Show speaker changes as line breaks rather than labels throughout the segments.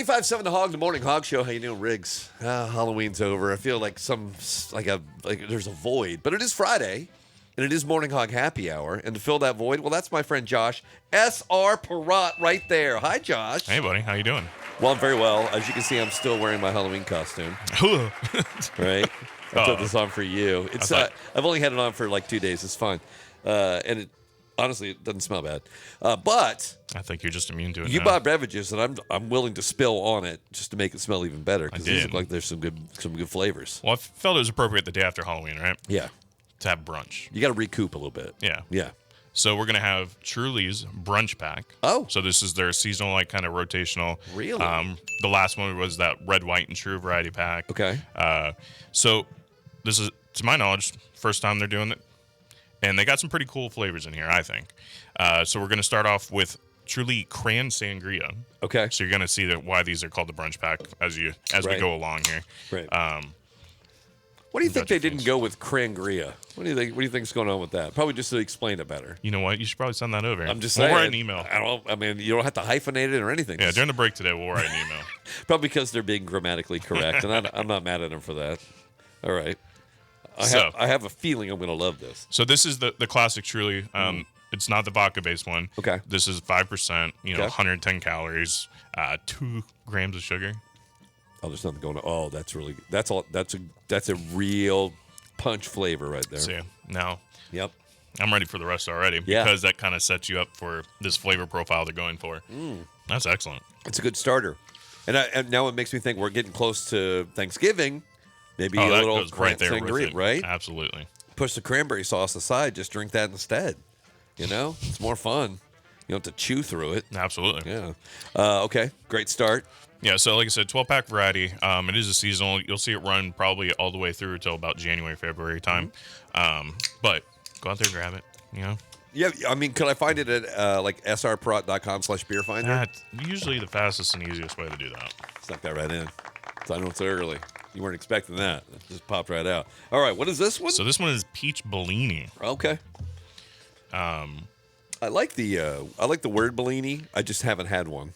95.7 The Hog, the Morning Hog Show. How you doing, Riggs? Halloween's over. I feel like there's a void, but it is Friday, and it is Morning Hog Happy Hour. And to fill that void, well, that's my friend Josh S.R. Perrott right there. Hi, Josh.
Hey, buddy. How you doing?
Well, I'm very well. As you can see, I'm still wearing my Halloween costume. Right? I put this on for you. It's I've only had it on for like 2 days. It's fine, and honestly, it doesn't smell bad. But
I think you're just immune to it.
you
now.
bought beverages, and I'm willing to spill on it just to make it smell even better because these
did.
look like there's some good flavors.
Well, I felt it was appropriate the day after Halloween, right?
Yeah,
To have brunch.
you got to recoup a little bit.
Yeah.
Yeah.
So we're gonna have Truly's brunch pack.
Oh.
So this is their seasonal, like kind of rotational.
Really?
The last one was that red, white, and true variety pack.
Okay.
So this is, to my knowledge, first time they're doing it, and they got some pretty cool flavors in here, I think. So we're gonna start off with Truly Cran Sangria.
Okay.
So you're gonna see that why these are called the brunch pack as we go along here.
Right. What do you think they didn't go with crangria? What do you think? What do you think's going on with that? Probably just to explain it better.
You know what? You should probably send that over.
I'm just saying.
We'll write an email.
I mean, you don't have to hyphenate it or anything.
Yeah, during the break today, we'll write an email.
Probably because they're being grammatically correct, and I'm not mad at them for that. All right. I have a feeling I'm going to love this.
So this is the classic Truly. It's not the vodka-based one.
Okay.
This is 5%,
Okay.
110 calories, 2 grams of sugar.
Oh, there's nothing going on. Oh, that's really that's a real punch flavor right there.
So now
Yep.
I'm ready for the rest already
Yeah.
because that kind of sets you up for this flavor profile they're going for. That's excellent.
It's a good starter. And now it makes me think we're getting close to Thanksgiving. Maybe a
that
little
goes right there with
sangria,
it.
right?
Absolutely.
Push the cranberry sauce aside. Just drink that instead. It's more fun. You don't have to chew through it.
Absolutely.
Yeah. Okay. Great start.
Yeah, so like I said, 12-pack variety. It is a seasonal. You'll see it run probably all the way through until about January, February time. But go out there and grab it,
Yeah. I mean, could I find it at srprot.com/beerfinder?
That's usually the fastest and easiest way to do that.
Stuck that right in. So I know it's early. You weren't expecting that. It just popped right out. All right. What is this one?
So this one is Peach Bellini.
Okay. I like the word Bellini. I just haven't had one.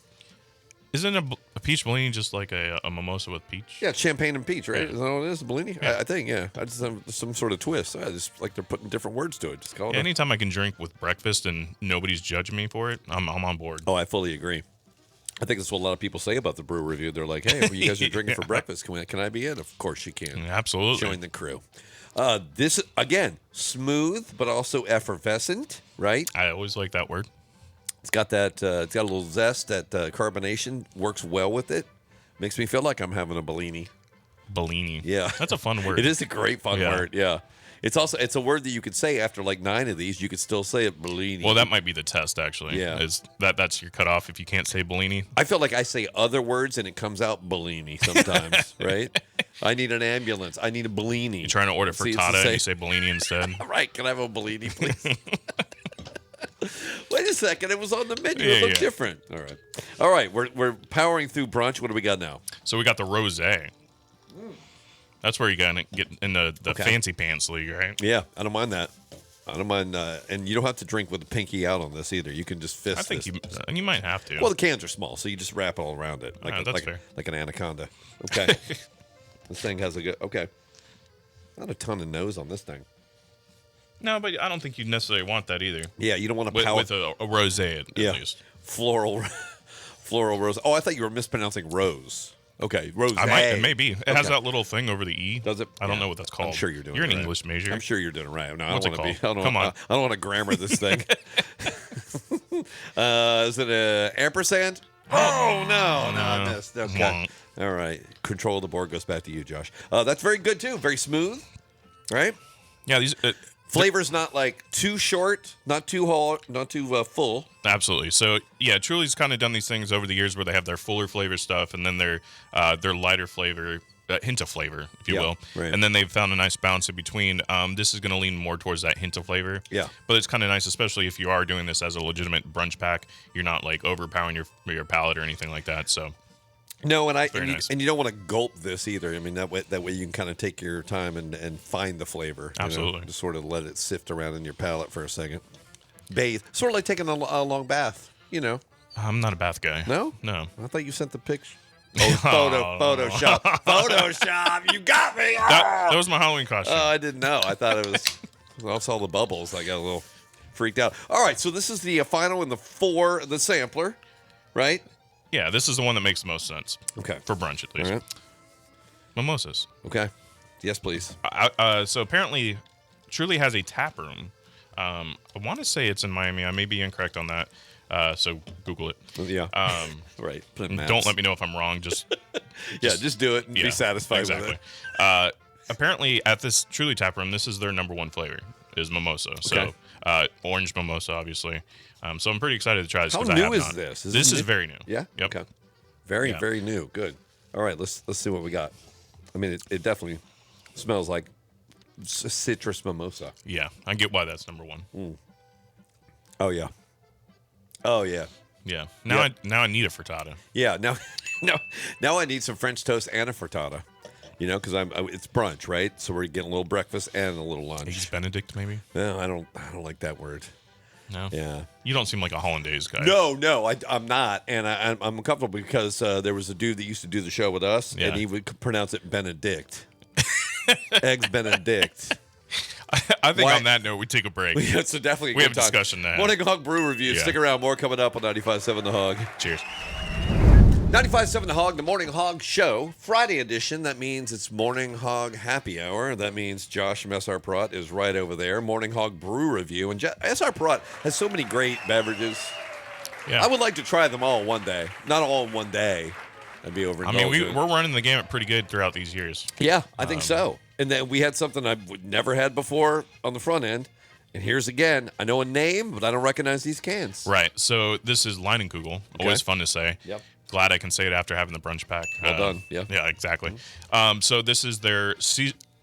Isn't a peach Bellini just like a mimosa with peach?
Yeah, champagne and peach, right?
Yeah.
Is that what it is? Bellini?
Yeah.
I think, yeah. I just have some sort of twist. I just like they're putting different words to it. Just call it.
Anytime I can drink with breakfast and nobody's judging me for it, I'm on board.
Oh, I fully agree. I think that's what a lot of people say about the Brew Review. They're like, "Hey, you guys are drinking for breakfast. Can I be in?" Of course you can.
Absolutely.
Join the crew. This again, smooth but also effervescent, right?
I always like that word.
It's got that. It's got a little zest. That carbonation works well with it. Makes me feel like I'm having a Bellini.
Bellini.
Yeah,
That's a fun word.
It is a great fun
Yeah.
word. Yeah, it's a word that you could say after like 9 of these. You could still say it, Bellini.
Well, that might be the test, actually.
Yeah.
That's your cutoff if you can't say Bellini.
I feel like I say other words and it comes out Bellini sometimes. Right? I need an ambulance. I need a Bellini.
You're trying to order
See, it's
frittata
the
and
same-
you say Bellini instead.
Right? Can I have a Bellini, please? Wait a second. It was on the menu.
Yeah,
It looked
yeah.
different. All right. We're powering through brunch. What do we got now?
So we got the rosé. That's where you got to get in the
Okay.
fancy pants league, right?
Yeah, I don't mind that. I don't mind, and you don't have to drink with the pinky out on this either. You can just fist.
I think
this.
you might have to.
Well, the cans are small, so you just wrap it all around it,
that's fair.
like an anaconda. Okay. This thing has a good. Okay. Not a ton of nose on this thing.
No, but I don't think you necessarily want that either.
Yeah, you don't want to power
With a rosé at least.
floral rose. Oh, I thought you were mispronouncing rose. Okay, rose.
It may be. It has
Okay.
that little thing over the E.
Does it?
I don't
Yeah.
know what that's called.
I'm sure you're doing.
You're
it
an
right.
English major.
I'm sure you're doing it right. No,
What's
I
it
don't want to be.
called?
I don't
Come
wanna-
on.
I don't want to grammar this thing. Is it a ampersand? Oh no, I missed. Okay.
Wonk.
All right. Control of the board goes back to you, Josh. That's very good too. Very smooth. Right.
Yeah, these
Flavor's not like too short, not too full.
absolutely. So yeah, Truly's kind of done these things over the years where they have their fuller flavor stuff and then their lighter flavor. Hint of flavor, if you will.
Right.
And then they've found a nice balance in between. This is going to lean more towards that hint of flavor.
Yeah.
But it's kind of nice, especially if you are doing this as a legitimate brunch pack. You're not like overpowering your palate or anything like that. So
No, and
nice.
you don't want to gulp this either. I mean, that way you can kind of take your time and find the flavor.
Absolutely.
Just sort of let it sift around in your palate for a second. Bathe. Sort of like taking a long bath,
I'm not a bath guy.
No?
No.
I thought you sent the picture. Oh, Photoshop. Photoshop. You got me.
That was my Halloween costume.
Oh, I didn't know. I thought it was. I saw the bubbles. I got a little freaked out. All right, so this is the final in the sampler, right?
Yeah, this is the one that makes the most sense.
Okay.
For brunch, at least.
All right.
Mimosas.
Okay. Yes, please.
So apparently, Truly has a tap room. I want to say it's in Miami. I may be incorrect on that. So Google it.
Yeah. Right. Put in maps.
Don't let me know if I'm wrong. Just
do it and be satisfied with it.
Apparently, at this Truly tap room, this is their number one flavor is mimosa.
Okay.
So orange mimosa, obviously. So I'm pretty excited to try this.
How
'cause I
new
have
is
not.
this?
This is very new.
Yeah.
Yep.
Okay. Very new. Good. All right. Let's see what we got. I mean, it definitely smells like citrus mimosa.
Yeah, I get why that's number one.
Oh yeah. Oh yeah.
Yeah. Now I need a frittata.
Yeah. Now I need some French toast and a frittata. You know, because it's brunch, right? So we're getting a little breakfast and a little lunch.
Eggs Benedict, maybe?
No, I don't like that word.
No.
Yeah.
You don't seem like a hollandaise guy.
No, I'm not, and I'm comfortable because there was a dude that used to do the show with us, and he would pronounce it Benedict. Eggs Benedict.
I think on that note, we take a break.
Yeah, so definitely
we have a discussion now.
Morning Hog Brew Review.
Yeah.
Stick around. More coming up on 95.7 The Hog.
Cheers.
95.7 The Hog, the Morning Hog Show, Friday edition. That means it's Morning Hog Happy Hour. That means Josh from SR Perot is right over there. Morning Hog Brew Review. And SR Perot has so many great beverages.
Yeah.
I would like to try them all one day. Not all in one day. That'd be overindulgent.
I mean, we're running the gamut pretty good throughout these years.
Yeah, I think so. And then we had something I never had before on the front end. And here's again. I know a name, but I don't recognize these cans.
Right. So this is Leinenkugel. Always fun to say.
Yep.
Glad I can say it after having the brunch pack.
Well done. Yeah.
Yeah, exactly. So this is their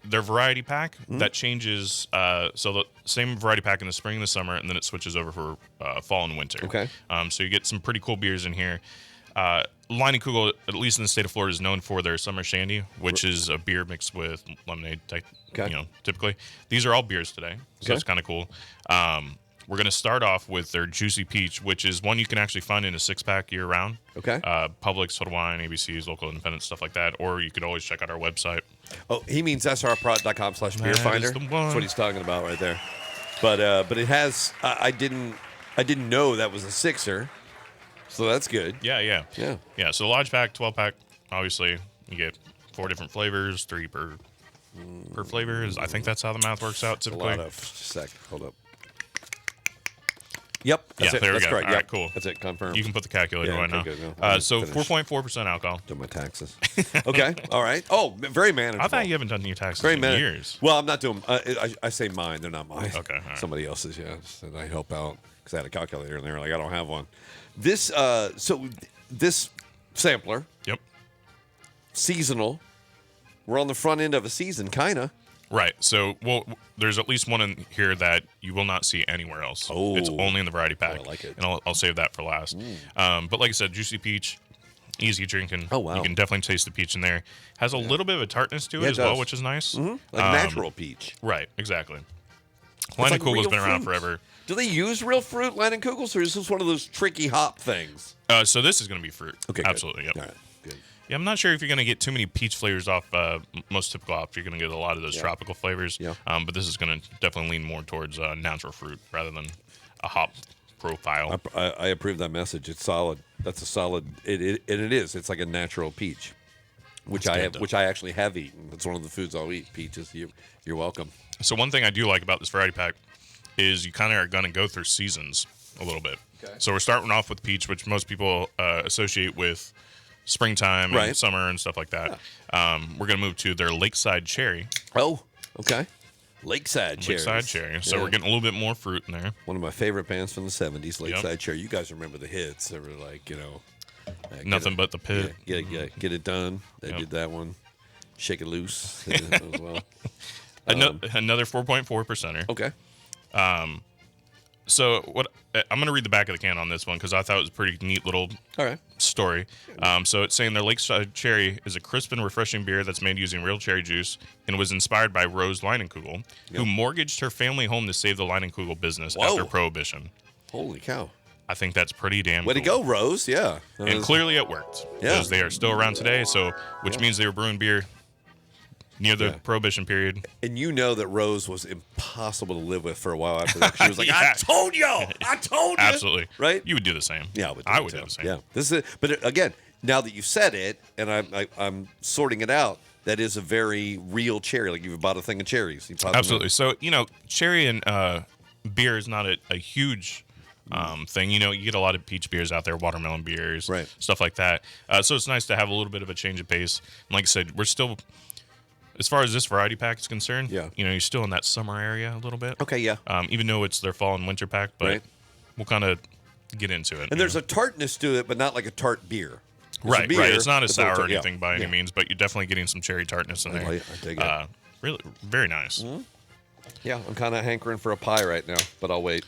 variety pack that changes. So the same variety pack in the spring and the summer, and then it switches over for fall and winter.
Okay.
So you get some pretty cool beers in here. Leinenkugel, at least in the state of Florida, is known for their summer shandy, which is a beer mixed with lemonade type.
Okay.
You know, typically these are all beers today, so it's kind of cool. We're going to start off with their Juicy Peach, which is one you can actually find in a 6-pack year-round.
Okay.
Publix, Total Wine, ABC's, local independent, stuff like that. Or you could always check out our website.
Oh, he means srprot.com/beer finder.
the one.
That's what he's talking about right there. But it has. I didn't know that was a sixer, so that's good.
Yeah. So the large pack, 12-pack, obviously you get 4 different flavors, 3 per flavor. I think that's how the math works out typically.
A lot of. Sec. Hold up. Yep. That's
Yeah,
it.
there we
That's
go.
correct.
All
yep.
right, cool.
That's it. Confirmed.
You can put the calculator
Yeah,
right
okay,
now.
good. No,
So
finish.
4.4% alcohol.
Do my taxes. Okay. All right. Oh, very manageable.
I thought you haven't done your taxes
Very
in
manageable.
years.
Well, I'm not doing. I say mine. They're not mine.
Okay, all right.
Somebody else's. Yeah. And I help out because I had a calculator and they were like, I don't have one. This. This sampler,
Yep.
seasonal. We're on the front end of a season, kinda.
Right. So, there's at least one in here that you will not see anywhere else.
Oh.
It's only in the variety pack.
I like it.
And I'll save that for last. But like I said, Juicy Peach, easy drinking.
Oh, wow.
You can definitely taste the peach in there. Has a little bit of a tartness to it
Yeah, it
as well,
does.
which is nice.
Like natural peach.
Right. Exactly.
like
Leinenkugel has
real
been around
fruit.
forever.
Do they use real fruit, Leinenkugels, or is this one of those tricky hop things?
So this is going to be fruit.
Okay, good.
Absolutely. Yep.
All right, good.
Yeah, I'm not sure if you're going to get too many peach flavors off most typical hops. You're going to get a lot of those tropical flavors.
Yeah.
But this is going to definitely lean more towards natural fruit rather than a hop profile.
I approve that message. It's solid. That's a solid. It is. It's like a natural peach, which
That's
I
good,
have.
though.
Which I actually have eaten. It's one of the foods I'll eat. Peaches. You're welcome.
So one thing I do like about this variety pack is you kind of are going to go through seasons a little bit.
Okay.
So we're starting off with peach, which most people associate with springtime and
Right.
summer and stuff like that. We're going to move to their Lakeside Cherry.
Oh, okay. Lakeside cherries.
Lakeside Cherry. So
Yeah.
we're getting a little bit more fruit in there.
One of my favorite bands from the '70s, Lakeside
Yep.
Cherry. You guys remember the hits? They were like, get
Nothing
it-
but the pit.
Get it done. They
Yep.
did that one. Shake it loose they did that as well.
Another 4.4 percenter.
Okay.
So what I'm going to read the back of the can on this one because I thought it was a pretty neat little
All right.
story. So it's saying their Lakeside Cherry is a crisp and refreshing beer that's made using real cherry juice and was inspired by Rose Leinenkugel, who mortgaged her family home to save the Leinenkugel business
Whoa.
after Prohibition.
Holy cow.
I think that's pretty damn
Way to
cool.
go, Rose. Yeah.
And clearly it worked.
Yeah.
Because they are still around today, which means they were brewing beer near the Prohibition period.
And you know that Rose was impossible to live with for a while after that. She was like,
Yeah.
I told you.
Absolutely.
Right?
You would do the same.
Yeah,
I would do the same.
Yeah. But again, now that you've said it, and I'm sorting it out, that is a very real cherry. Like you've bought a thing of cherries. You pop them
Absolutely. So, cherry and beer is not a huge thing. You get a lot of peach beers out there, watermelon beers,
Right.
stuff like that. So it's nice to have a little bit of a change of pace. And like I said, we're still, as far as this variety pack is concerned, you're still in that summer area a little bit.
Okay, yeah.
Even though it's their fall and winter pack, but we'll kind of get into it.
And there's a tartness to it, but not like a tart beer.
Right. It's not a sour or anything by any
yeah.
means, but you're definitely getting some cherry tartness in there.
I dig it.
Really, very nice.
Mm-hmm. Yeah, I'm kind of hankering for a pie right now, but I'll wait.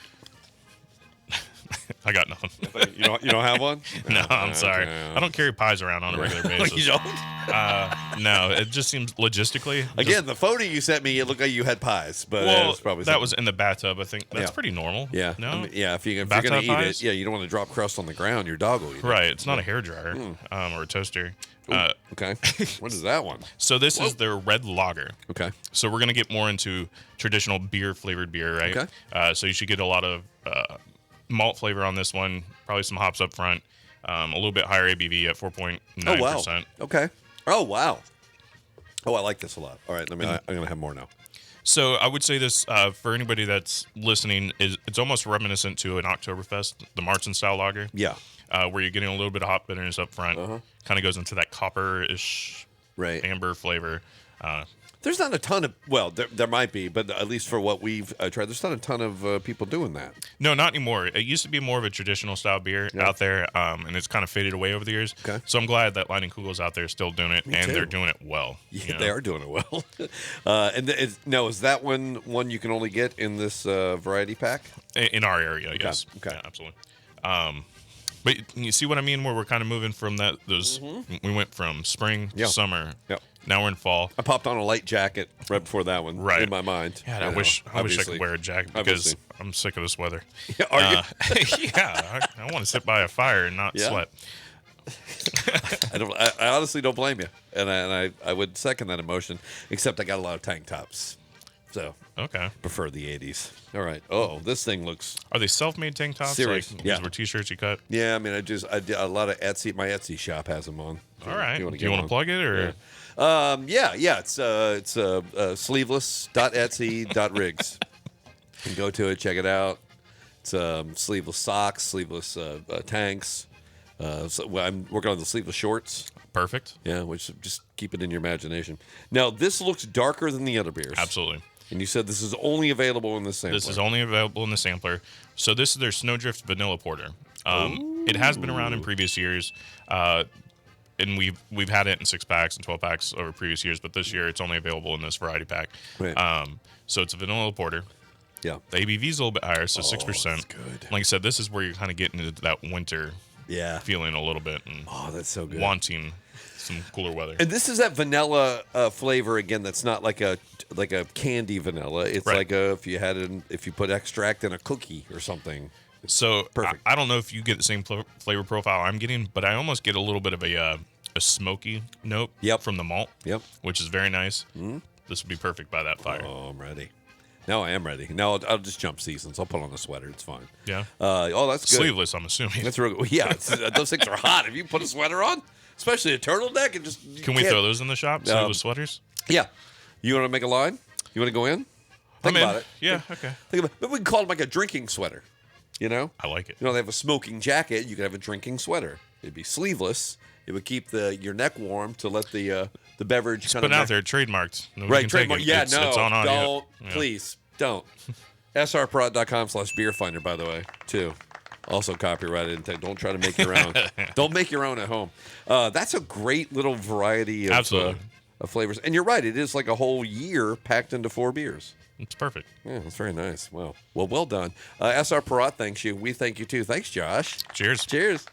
I got nothing.
You don't have one?
No, I'm sorry. I don't carry pies around on a regular basis.
You don't?
No, it just seems logistically.
Again, the photo you sent me, it looked like you had pies, but
Well,
was probably
that was in the bathtub. I think that's
Yeah.
pretty normal.
yeah.
No.
I mean, yeah. If you're
Bathtub
gonna eat
pies?
it, you don't want to drop crust on the ground. Your dog will eat it.
Right. It's not a hairdryer or a toaster.
Okay. What is that one?
So this is their red lager.
Okay.
So we're gonna get more into traditional flavored beer, right?
Okay.
So you should get a lot of malt flavor on this one. Probably some hops up front. A little bit higher ABV at 4.9%.
Oh wow. Okay. Oh wow. Oh, I like this a lot. All right. I'm gonna have more now.
So I would say this for anybody that's listening it's almost reminiscent to an Oktoberfest, the Martin style lager.
Yeah.
Where you're getting a little bit of hop bitterness up front. Kind of goes into that copper-ish amber flavor.
There's not a ton of there might be, but at least for what we've tried, there's not a ton of people doing that.
No, not anymore. It used to be more of a traditional style beer out there, and it's kind of faded away over the years.
Okay.
So I'm glad that Leinenkugel's out there still doing it, and
too.
they're doing it well.
Yeah, they are doing it well. Is that one you can only get in this variety pack?
In our area, yes.
Okay.
Yeah, absolutely. But you see what I mean? Where we're kind of moving from those. We went from spring to summer.
Yep.
Now we're in fall.
I popped on a light jacket right before that one.
Right.
In my mind.
Yeah, I wish I could wear a jacket because
Obviously.
I'm sick of this weather.
Yeah, are you?
Yeah, I want to sit by a fire and not sweat.
I honestly don't blame you, and I would second that emotion. Except I got a lot of tank tops, so
Okay.
prefer the '80s. All right. Oh, this thing looks.
Are they self-made tank tops?
Serious.
Like
Yeah.
these were t-shirts you cut?
Yeah, I mean, I did a lot of Etsy. My Etsy shop has them on.
All right.
wanna
Do you want to plug it or?
Yeah. It's sleeveless.etsy.rigs. You can go to it, check it out. It's sleeveless socks, sleeveless tanks. I'm working on the sleeveless shorts.
Perfect.
Yeah, which just keep it in your imagination. Now, this looks darker than the other beers.
Absolutely.
And you said this is only available in the sampler.
This is only available in the sampler. So this is their Snowdrift Vanilla Porter. It has been around in previous years, and we've had it in 6-packs and 12-packs over previous years, but this year it's only available in this variety pack.
Right.
So it's a vanilla porter.
Yeah.
The ABV is a little bit higher, so 6%.
That's good.
Like I said, this is where you're kind of getting into that winter feeling a little bit and
that's so good.
wanting some cooler weather.
And this is that vanilla flavor again. That's not like a candy vanilla. It's
Right.
like if you put extract in a cookie or something.
So
Perfect.
I don't know if you get the same flavor profile I'm getting, but I almost get a little bit of a smoky note from the malt.
Yep.
Which is very nice. This would be perfect by that fire.
Oh, I'm ready. Now I am ready. Now I'll just jump seasons. I'll put on a sweater. It's fine.
Yeah.
That's good.
Sleeveless, I'm assuming.
That's real good. Yeah, those things are hot. If you put a sweater on, especially a turtleneck, and just
Can we throw those in the shop? Sleeveless sweaters?
Yeah. You want to make a line? You want to go in? Think
I'm in.
about it.
Yeah, okay.
Think about it. But we can call it like a drinking sweater. You know?
I like it.
You know, they have a smoking jacket. You could have a drinking sweater. It'd be sleeveless. It would keep your neck warm to let the beverage kind of.
Put out there, trademarked. Nobody
Right,
can
trademark.
take it.
Yeah,
It's
no,
on audio.
don't.
Yeah.
Please, don't. srprod.com/beerfinder, by the way, too. Also copyrighted. Don't try to make your own. Don't make your own at home. That's a great little variety of,
Absolutely.
Of flavors. And you're right. It is like a whole year packed into 4 beers.
It's perfect.
Yeah, that's very nice. Well done. SR Perot thanks you. We thank you, too. Thanks, Josh.
Cheers.
Cheers.